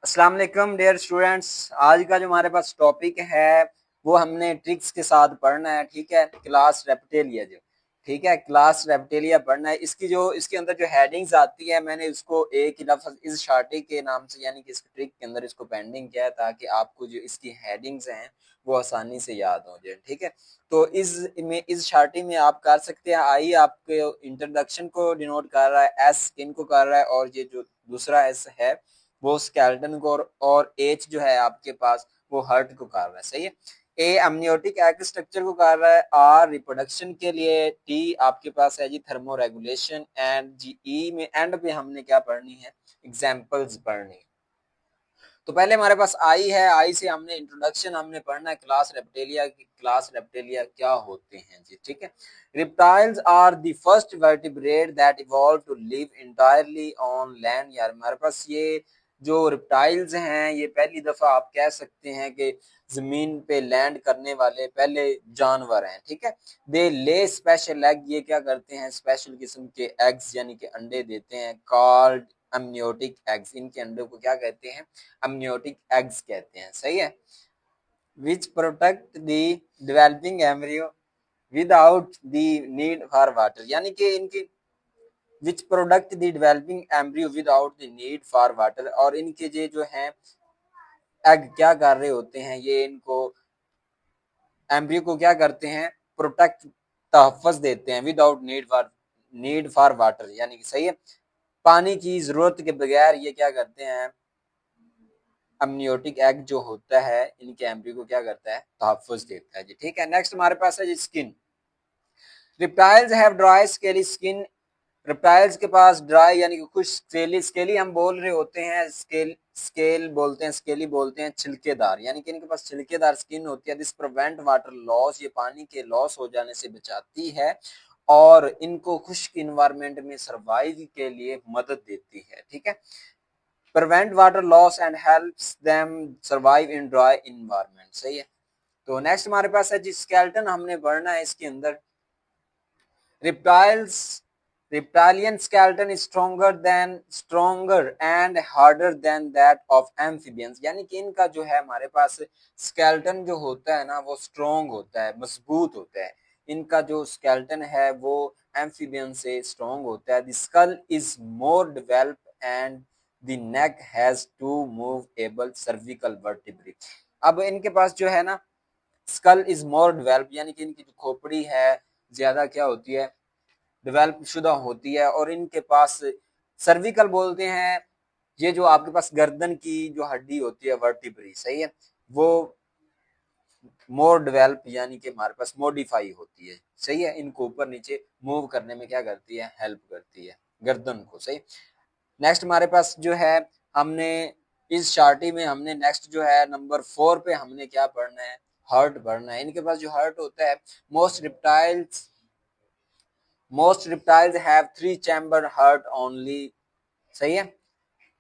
अस्सलाम वालेकुम dear students. आज का जो हमारे पास टॉपिक है वो हमने ट्रिक्स के साथ पढ़ना है। ठीक है, क्लास रेप्टेलिया जो ठीक है क्लास रेप्टेलिया पढ़ना है। इसके अंदर जो हेडिंग्स आती है, मैंने उसको एक ही लफ्ज इस शार्टी के नाम से यानी कि इस ट्रिक के अंदर इसको पेंडिंग किया है ताकि आपको जो इसकी हेडिंग्स हैं वो आसानी से याद हो जाए। ठीक है, तो इस शार्टी में आप कर सकते हैं। आई आपके इंट्रोडक्शन को डिनोट कर रहा है, एस स्किन को कर रहा है, और ये जो दूसरा एस है वो स्केलेटन को, और एच जो है आपके पास वो हर्ट को कर रहा है। सही है। ए अमनियोटिक एक्ट स्ट्रक्चर को कर रहा है, आर रिप्रोडक्शन के लिए, टी आपके पास है जी थर्मो रेगुलेशन, एंड जी ई में एंड पे हमने क्या पढ़नी है, एग्जांपल्स पढ़नी है। तो पहले हमारे पास आई है, आई से हमने इंट्रोडक्शन हमने पढ़ना है क्लास रेप्टेलिया की। क्लास रेप्टेलिया क्या होते हैं जी। ठीक है, reptiles are the first vertebrate that evolve to live entirely on land. यार हमारे पास ये जो रिप्टाइल्स हैं ये पहली दफा आप कह सकते हैं कि जमीन पे लैंड करने वाले पहले जानवर हैं। ठीक है, दे ले स्पेशल एग, ये क्या करते हैं, स्पेशल किस्म के एग्स यानी कि अंडे देते हैं, कॉल्ड अमनियोटिक एग्स। इनके अंडों को क्या कहते हैं, अमनियोटिक एग्स कहते हैं। सही है। विच protect the developing embryo without the need for water, यानी कि इनकी which product the developing embryo without the need for water, और इनके ये जो हैं एग क्या कर रहे होते हैं, ये इनको एम्ब्रियो को क्या करते हैं, प्रोटेक्ट तहफ़्फ़ुज़ देते हैं, विदाउट नीड फॉर वाटर, यानी कि सही है, पानी की जरूरत के बगैर ये क्या करते हैं, अमनियोटिक एग जो होता है इनके एम्ब्रियो को क्या करता है, तहफ़्फ़ुज़ देता है जी। ठीक है, नेक्स्ट हमारे पास है जी skin. Reptiles have dry scaly skin. Reptiles के पास ड्राई यानी कि कुछ स्केली, स्केली हम बोल रहे होते हैं, स्केल बोलते हैं, स्केली बोलते हैं छिलकेदार, यानी कि इनके पास छिलकेदार स्किन होती है। दिस प्रिवेंट वाटर लॉस, ये पानी के लॉस हो जाने से बचाती है और इनको खुश्क इन्वायरमेंट में सर्वाइव के लिए मदद देती है। ठीक है, prevent water loss and helps them survive in dry environment। सही है। तो नेक्स्ट हमारे पास है जी स्केलेटन, हमने पढ़ना है इसके अंदर। Reptiles reptilian skeleton is stronger and harder than that of amphibians, यानी कि इनका जो है हमारे पास स्केलेटन जो होता है ना वो स्ट्रोंग होता है, मजबूत होता है। इनका जो स्केलेटन है वो एम्फिबियन से स्ट्रोंग होता है। The skull is more develop and the neck has two movable cervical vertebrae. अब इनके पास जो है ना स्कल इज मोर डेवलप, यानी कि इनकी जो खोपड़ी है ज्यादा क्या होती है, डेवलप शुदा होती है, और इनके पास सर्विकल बोलते हैं, ये जो आपके पास गर्दन की जो हड्डी होती है वर्टिब्री, सही है, वो मोर डेवलप यानी कि हमारे पास मॉडिफाई होती है। सही है, इनको ऊपर नीचे मूव करने में क्या करती है, हेल्प करती है गर्दन को। सही। नेक्स्ट हमारे पास जो है हमने इस शार्टी में हमने नेक्स्ट जो है नंबर 4 पे हमने क्या पढ़ना है, हर्ट पढ़ना है। इनके पास जो हर्ट होता है, most reptiles most reptiles have 3 chamber hurt only. सही है,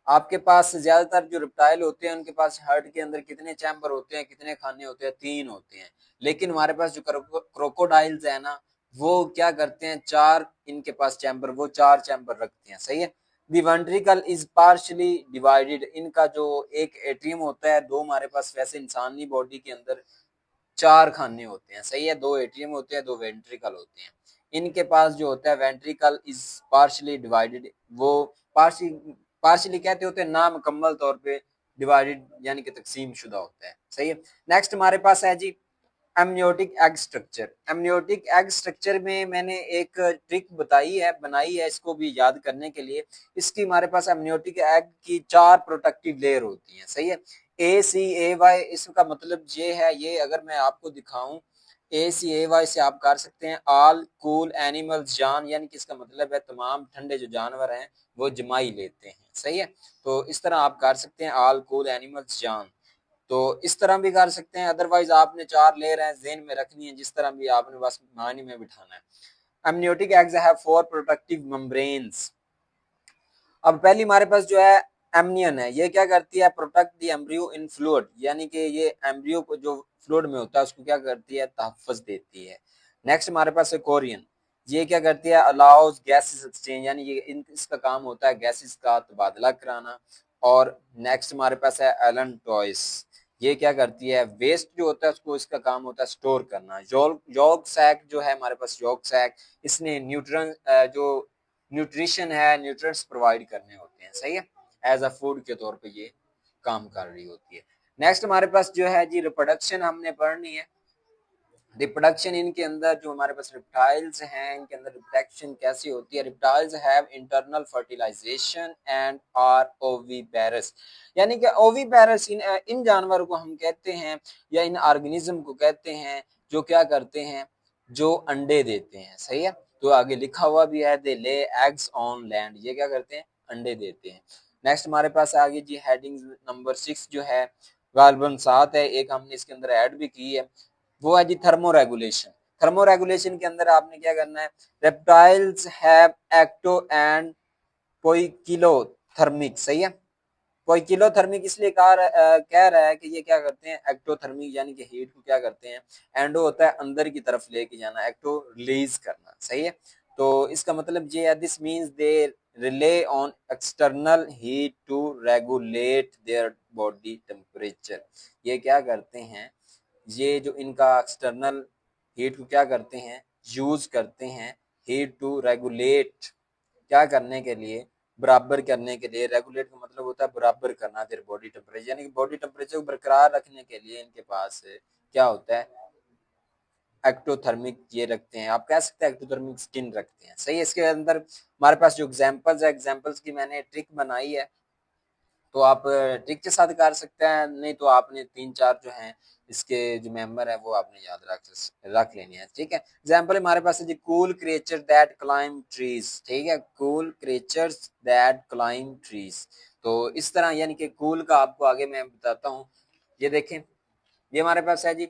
आपके पास ज्यादातर जो रिप्टाइल होते हैं उनके पास हर्ट के अंदर कितने चैम्बर होते हैं, कितने खाने होते हैं, 3 होते हैं। लेकिन हमारे पास जो क्रोकोडाइल्स है ना वो क्या करते हैं, 4 इनके पास चैम्बर, वो 4 चैम्बर रखते हैं। सही है। दी वेंट्रिकल इज पार्शली डिवाइडेड, इनका जो एक एट्रियम होता है, दो हमारे पास वैसे इंसानी बॉडी के अंदर 4 खाने होते हैं। सही है, 2 एट्रियम होते हैं, 2 वेंट्रिकल होते हैं। इनके पास जो होता है वेंट्रिकल इज पार्शली डिवाइडेड, वो पार्शली कहते होते हैं ना, मुकम्मल तौर पे डिवाइडेड यानी कि तकसीम शुदा होता है। सही है। नेक्स्ट हमारे पास है जी amniotic egg structure. Amniotic egg structure में मैंने एक ट्रिक बनाई है इसको भी याद करने के लिए। इसकी हमारे पास एमनियोटिक एग की 4 प्रोटेक्टिव लेयर होती हैं। सही है, ACAY, इसका मतलब ये है, ये अगर मैं आपको दिखाऊं, ACAY से आप कर सकते हैं ऑल कूल एनिमल्स जान, यानी कि इसका मतलब है तमाम ठंडे जो जानवर हैं वो जमाई लेते हैं। सही है, तो इस तरह आप कर सकते हैं ऑल कूल एनिमल्स जान, तो इस तरह भी कर सकते हैं। अदरवाइज आपने 4 लेयर हैं जेन में रखनी है, जिस तरह भी आपने बस मानी में बिठाना है। Amniotic eggs have 4 protective membranes. अब पहली हमारे पास जो है एमनियन है, ये क्या करती है, protect the embryo in fluid, यानी कि ये एम्ब्रियो को जो फ्लूइड में होता है उसको क्या करती है, तहफ़्फ़ुज़ देती है। नेक्स्ट हमारे पास है कोरियन, ये क्या करती है, अलाउज गैसेस एक्सचेंज, यानी ये इसका काम होता है गैसेस का तबादला कराना। और नेक्स्ट हमारे पास है एलन टॉयस। ये क्या करती है, वेस्ट जो होता है उसको, इसका काम होता है स्टोर करना। यॉर्क सैक जो है हमारे पास, यॉर्क सैक, इसने न्यूट्रन जो न्यूट्रिशन है, न्यूट्रिएंट्स प्रोवाइड करने होते हैं, सही है, एज अ फूड के तौर पे ये काम कर रही होती है। नेक्स्ट हमारे पास जो है जी रिप्रोडक्शन हमने पढ़नी है। रिप्रोडक्शन इनके अंदर जो हमारे पास रिप्टाइल्स हैं, इनके अंदर रिप्रोडक्शन कैसी होती है। Reptiles have internal fertilisation and are oviparous, यानी कि ओविपेरस इन जानवरों को हम कहते हैं या इन ऑर्गेनिज्म को कहते हैं जो क्या करते हैं, जो अंडे देते हैं, सही है। तो आगे लिखा हुआ भी है, दे ले एग्स ऑन लैंड, ये क्या करते हैं, अंडे देते हैं। नेक्स्ट हमारे पास आगे जी हेडिंग नंबर 6 जो है, कार्बन 7 है, एक हमने इसके अंदर ऐड भी की है, वो है जी थर्मो रेगुलेशन। थर्मो रेगुलेशन के अंदर आपने क्या करना है, reptiles have ecto and poikilothermic, सही है। पोइकिलोथर्मिक इसलिए कह रहा है कि ये क्या करते हैं, एक्टोथर्मिक यानी कि हीट को क्या करते हैं, एंडो होता है अंदर की तरफ लेके जाना, एक्टो रिलीज करना, सही है। तो इसका मतलब ये है, this means they rely on external heat to regulate their body temperature. ये क्या करते हैं, ये जो इनका एक्सटर्नल हीट को क्या करते हैं, यूज करते हैं हीट टू रेगुलेट, क्या करने के लिए, बराबर करने के लिए। रेगुलेट का मतलब होता है बराबर करना देयर बॉडी टेम्परेचर, यानी कि बॉडी टेम्परेचर को बरकरार रखने के लिए इनके पास क्या होता है, एक्टोथर्मिक ये रखते हैं, आप कह सकते हैं एक्टोथर्मिक स्किन रखते हैं, सही है। इसके अंदर हमारे पास जो एग्जांपल्स है, एग्जांपल्स की मैंने ट्रिक बनाई है, तो आप ट्रिक के साथ कर सकते हैं, नहीं तो आपने 3-4 जो हैं इसके जो मेंबर है वो आपने याद रख लेनी है, ठीक है। एग्जाम्पल हमारे पास है जी, cool creature that climb trees, ठीक है, cool creatures that climb trees. तो इस तरह यानी कि कूल का आपको आगे मैं बताता हूँ। ये देखें, ये हमारे पास है जी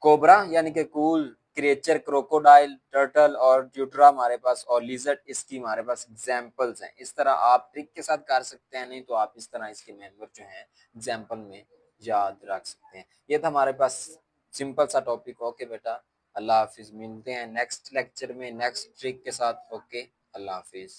कोबरा, यानी कि कूल क्रिएचर, क्रोकोडाइल, टर्टल और ट्यूटरा हमारे पास, और लिजर्ड इसकी हमारे पास एग्जांपल्स हैं। इस तरह आप ट्रिक के साथ कर सकते हैं, नहीं तो आप इस तरह इसके मेंबर जो हैं एग्जांपल में याद रख सकते हैं। ये था हमारे पास सिंपल सा टॉपिक। ओके बेटा, अल्लाह हाफिज, मिलते हैं नेक्स्ट लेक्चर में नेक्स्ट ट्रिक के साथ। ओके, अल्लाह हाफिज।